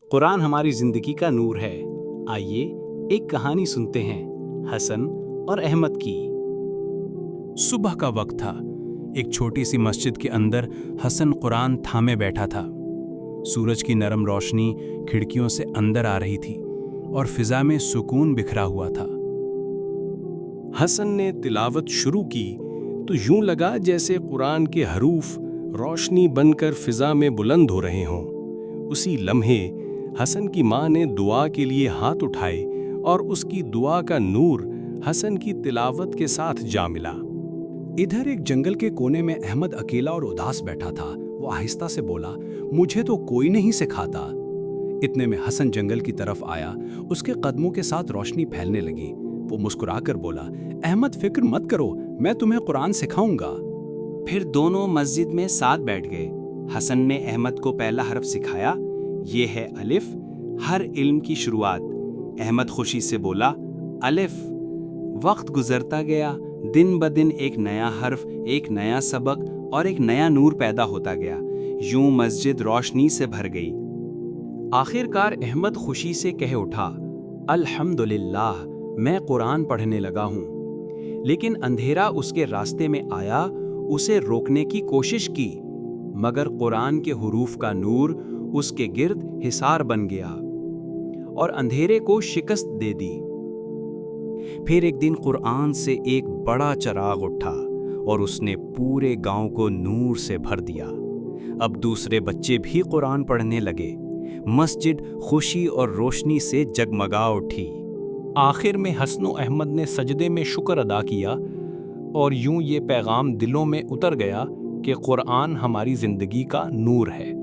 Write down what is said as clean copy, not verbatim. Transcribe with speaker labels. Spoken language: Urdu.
Speaker 1: قرآن ہماری زندگی کا نور ہے۔ آئیے ایک کہانی سنتے ہیں حسن اور احمد کی۔
Speaker 2: صبح کا وقت تھا۔ ایک چھوٹی سی مسجد کے اندر حسن قرآن تھامے بیٹھا تھا۔ سورج کی نرم روشنی کھڑکیوں سے اندر آ رہی تھی اور فضا میں سکون بکھرا ہوا تھا۔
Speaker 3: حسن نے تلاوت شروع کی تو یوں لگا جیسے قرآن کے حروف روشنی بن کر فضا میں بلند ہو رہے ہوں۔ اسی لمحے حسن کی ماں نے دعا کے لیے ہاتھ اٹھائے اور اس کی دعا کا نور حسن کی تلاوت کے ساتھ جا ملا۔
Speaker 4: ادھر ایک جنگل کے کونے میں احمد اکیلا اور اداس بیٹھا تھا۔ وہ آہستہ سے بولا، مجھے تو کوئی نہیں سکھاتا۔ اتنے میں حسن جنگل کی طرف آیا۔ اس کے قدموں کے ساتھ روشنی پھیلنے لگی۔ وہ مسکرا کر بولا، احمد فکر مت کرو، میں تمہیں قرآن سکھاؤں گا۔
Speaker 5: پھر دونوں مسجد میں ساتھ بیٹھ گئے۔ حسن نے احمد کو پہلا حرف سکھایا، یہ ہے الف، ہر علم کی شروعات۔ احمد خوشی سے بولا، الف۔ وقت گزرتا گیا، دن بدن ایک نیا حرف، ایک نیا سبق اور ایک نیا نور پیدا ہوتا گیا۔ یوں مسجد روشنی سے بھر گئی۔
Speaker 1: آخر کار احمد خوشی سے کہہ اٹھا، الحمدللہ، میں قرآن پڑھنے لگا ہوں۔ لیکن اندھیرا اس کے راستے میں آیا، اسے روکنے کی کوشش کی، مگر قرآن کے حروف کا نور اس کے گرد حصار بن گیا اور اندھیرے کو شکست دے دی۔
Speaker 6: پھر ایک دن قرآن سے ایک بڑا چراغ اٹھا اور اس نے پورے گاؤں کو نور سے بھر دیا۔ اب دوسرے بچے بھی قرآن پڑھنے لگے۔ مسجد خوشی اور روشنی سے جگمگا اٹھی۔
Speaker 2: آخر میں حسن و احمد نے سجدے میں شکر ادا کیا اور یوں یہ پیغام دلوں میں اتر گیا کہ قرآن ہماری زندگی کا نور ہے۔